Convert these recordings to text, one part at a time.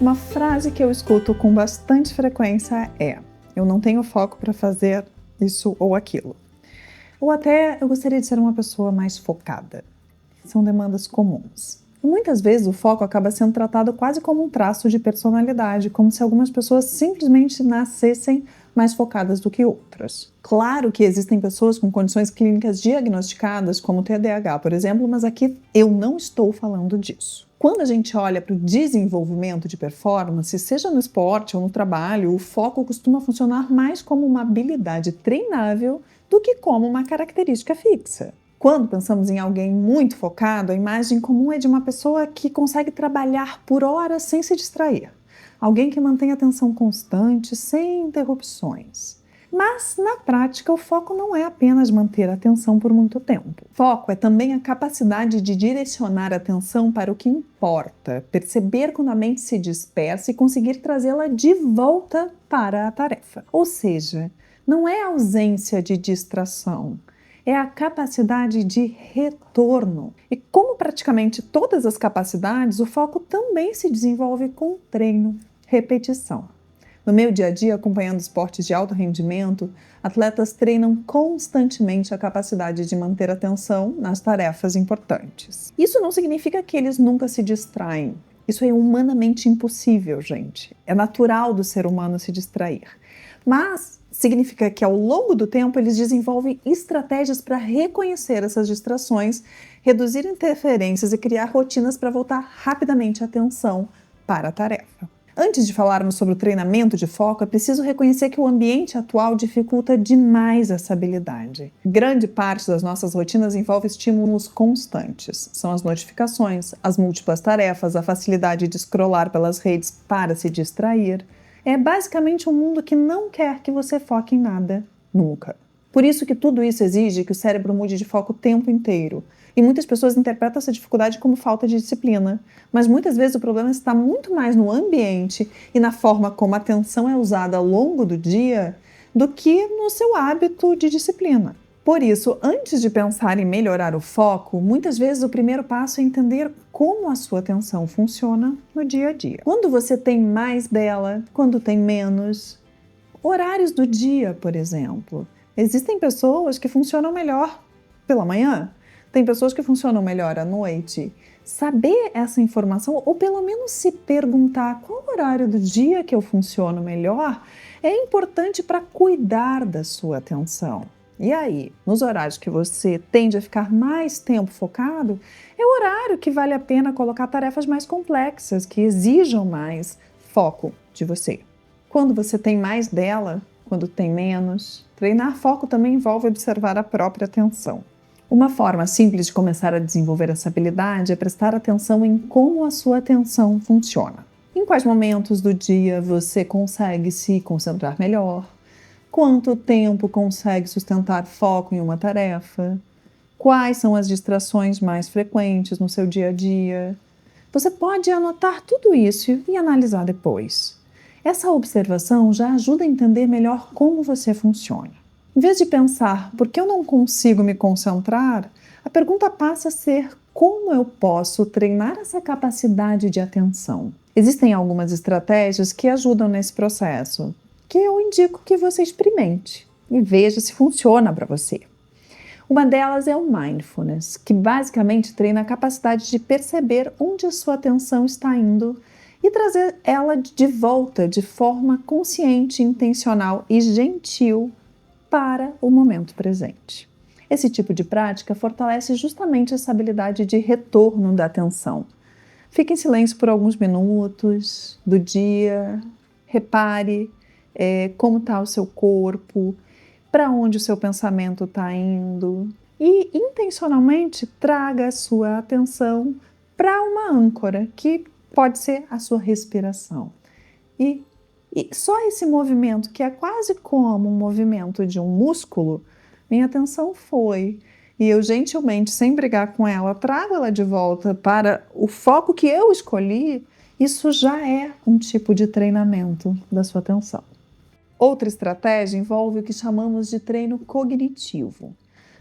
Uma frase que eu escuto com bastante frequência é: eu não tenho foco para fazer isso ou aquilo. Ou até, eu gostaria de ser uma pessoa mais focada. São demandas comuns. E muitas vezes o foco acaba sendo tratado quase como um traço de personalidade, como se algumas pessoas simplesmente nascessem mais focadas do que outras. Claro que existem pessoas com condições clínicas diagnosticadas, como TDAH, por exemplo, mas aqui eu não estou falando disso. Quando a gente olha para o desenvolvimento de performance, seja no esporte ou no trabalho, o foco costuma funcionar mais como uma habilidade treinável do que como uma característica fixa. Quando pensamos em alguém muito focado, a imagem comum é de uma pessoa que consegue trabalhar por horas sem se distrair. Alguém que mantém atenção constante, sem interrupções. Mas, na prática, o foco não é apenas manter a atenção por muito tempo. Foco é também a capacidade de direcionar a atenção para o que importa, perceber quando a mente se dispersa e conseguir trazê-la de volta para a tarefa. Ou seja, não é a ausência de distração, é a capacidade de retorno. E como praticamente todas as capacidades, o foco também se desenvolve com treino, repetição. No meu dia a dia, acompanhando esportes de alto rendimento, atletas treinam constantemente a capacidade de manter atenção nas tarefas importantes. Isso não significa que eles nunca se distraem. Isso é humanamente impossível, gente. É natural do ser humano se distrair. Mas significa que ao longo do tempo eles desenvolvem estratégias para reconhecer essas distrações, reduzir interferências e criar rotinas para voltar rapidamente a atenção para a tarefa. Antes de falarmos sobre o treinamento de foco, é preciso reconhecer que o ambiente atual dificulta demais essa habilidade. Grande parte das nossas rotinas envolve estímulos constantes. São as notificações, as múltiplas tarefas, a facilidade de scrollar pelas redes para se distrair. É basicamente um mundo que não quer que você foque em nada, nunca. Por isso que tudo isso exige que o cérebro mude de foco o tempo inteiro. E muitas pessoas interpretam essa dificuldade como falta de disciplina. Mas muitas vezes o problema está muito mais no ambiente e na forma como a atenção é usada ao longo do dia do que no seu hábito de disciplina. Por isso, antes de pensar em melhorar o foco, muitas vezes o primeiro passo é entender como a sua atenção funciona no dia a dia. Quando você tem mais dela, quando tem menos. Horários do dia, por exemplo. Existem pessoas que funcionam melhor pela manhã, tem pessoas que funcionam melhor à noite. Saber essa informação, ou pelo menos se perguntar qual horário do dia que eu funciono melhor, é importante para cuidar da sua atenção. E aí, nos horários que você tende a ficar mais tempo focado, é o horário que vale a pena colocar tarefas mais complexas, que exijam mais foco de você. Quando você tem mais dela, quando tem menos, treinar foco também envolve observar a própria atenção. Uma forma simples de começar a desenvolver essa habilidade é prestar atenção em como a sua atenção funciona. Em quais momentos do dia você consegue se concentrar melhor? Quanto tempo consegue sustentar foco em uma tarefa? Quais são as distrações mais frequentes no seu dia a dia? Você pode anotar tudo isso e analisar depois. Essa observação já ajuda a entender melhor como você funciona. Em vez de pensar, por que eu não consigo me concentrar, a pergunta passa a ser como eu posso treinar essa capacidade de atenção. Existem algumas estratégias que ajudam nesse processo, que eu indico que você experimente e veja se funciona para você. Uma delas é o mindfulness, que basicamente treina a capacidade de perceber onde a sua atenção está indo e trazer ela de volta de forma consciente, intencional e gentil para o momento presente. Esse tipo de prática fortalece justamente essa habilidade de retorno da atenção. Fique em silêncio por alguns minutos do dia, repare como está o seu corpo, para onde o seu pensamento está indo e intencionalmente traga a sua atenção para uma âncora, que pode ser a sua respiração. E só esse movimento, que é quase como um movimento de um músculo, minha atenção foi. E eu gentilmente, sem brigar com ela, trago ela de volta para o foco que eu escolhi. Isso já é um tipo de treinamento da sua atenção. Outra estratégia envolve o que chamamos de treino cognitivo.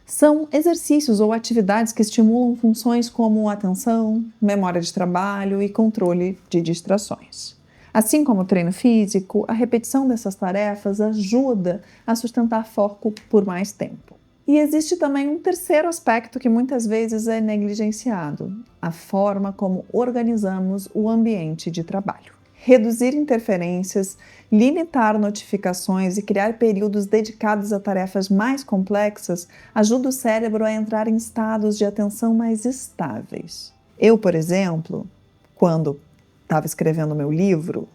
São exercícios ou atividades que estimulam funções como atenção, memória de trabalho e controle de distrações. Assim como o treino físico, a repetição dessas tarefas ajuda a sustentar foco por mais tempo. E existe também um terceiro aspecto que muitas vezes é negligenciado: a forma como organizamos o ambiente de trabalho. Reduzir interferências, limitar notificações e criar períodos dedicados a tarefas mais complexas ajuda o cérebro a entrar em estados de atenção mais estáveis. Eu, por exemplo, quando estava escrevendo meu livro,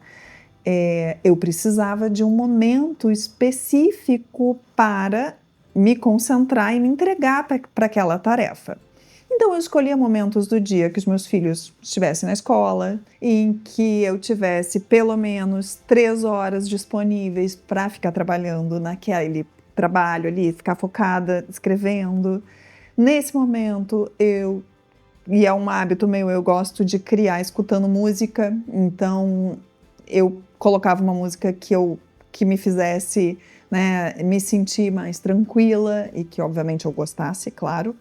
eu precisava de um momento específico para me concentrar e me entregar para aquela tarefa. Então eu escolhia momentos do dia que os meus filhos estivessem na escola, em que eu tivesse pelo menos 3 horas disponíveis para ficar trabalhando naquele trabalho ali, ficar focada, escrevendo. Nesse momento e é um hábito meu, eu gosto de criar escutando música, então eu colocava uma música que me fizesse, né, me sentir mais tranquila e que obviamente eu gostasse, claro.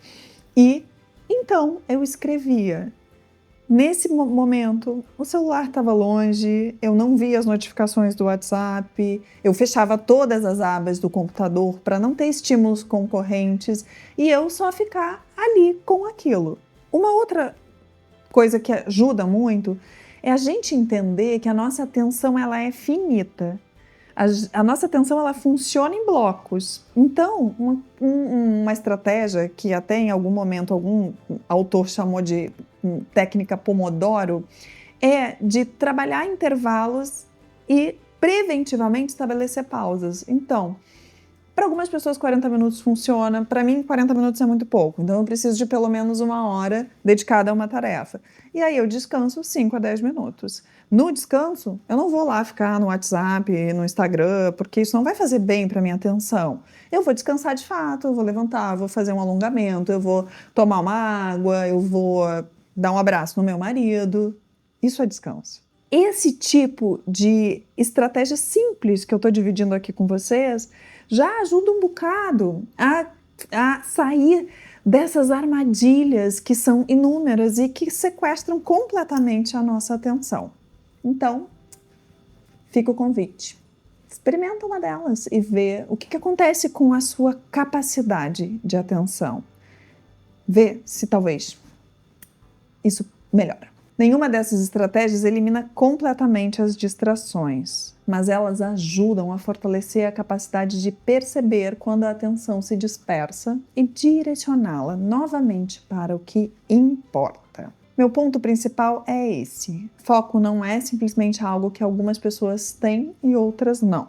E então eu escrevia. Nesse momento, o celular estava longe, eu não via as notificações do WhatsApp, eu fechava todas as abas do computador para não ter estímulos concorrentes e eu só ficar ali com aquilo. Uma outra coisa que ajuda muito é a gente entender que a nossa atenção ela é finita. A nossa atenção ela funciona em blocos. Então, uma estratégia que até em algum momento algum autor chamou de técnica Pomodoro é de trabalhar intervalos e preventivamente estabelecer pausas. Então, para algumas pessoas 40 minutos funciona, para mim 40 minutos é muito pouco, então eu preciso de pelo menos 1 hora dedicada a uma tarefa. E aí eu descanso 5 a 10 minutos. No descanso, eu não vou lá ficar no WhatsApp, no Instagram, porque isso não vai fazer bem para minha atenção. Eu vou descansar de fato, eu vou levantar, vou fazer um alongamento, eu vou tomar uma água, eu vou dar um abraço no meu marido. Isso é descanso. Esse tipo de estratégia simples que eu estou dividindo aqui com vocês já ajuda um bocado a sair dessas armadilhas que são inúmeras e que sequestram completamente a nossa atenção. Então, fica o convite. Experimenta uma delas e vê o que acontece com a sua capacidade de atenção. Vê se talvez isso melhora. Nenhuma dessas estratégias elimina completamente as distrações, mas elas ajudam a fortalecer a capacidade de perceber quando a atenção se dispersa e direcioná-la novamente para o que importa. Meu ponto principal é esse: foco não é simplesmente algo que algumas pessoas têm e outras não.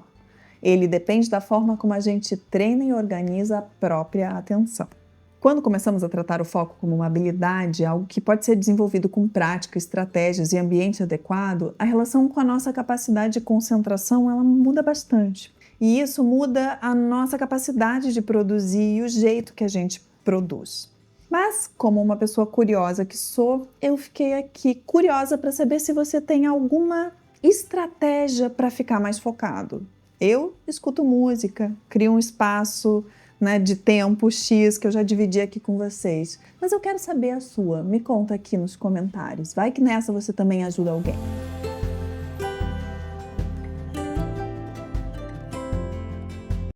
Ele depende da forma como a gente treina e organiza a própria atenção. Quando começamos a tratar o foco como uma habilidade, algo que pode ser desenvolvido com prática, estratégias e ambiente adequado, a relação com a nossa capacidade de concentração ela muda bastante. E isso muda a nossa capacidade de produzir e o jeito que a gente produz. Mas, como uma pessoa curiosa que sou, eu fiquei aqui curiosa para saber se você tem alguma estratégia para ficar mais focado. Eu escuto música, crio um espaço, né, de tempo X que eu já dividi aqui com vocês. Mas eu quero saber a sua. Me conta aqui nos comentários. Vai que nessa você também ajuda alguém.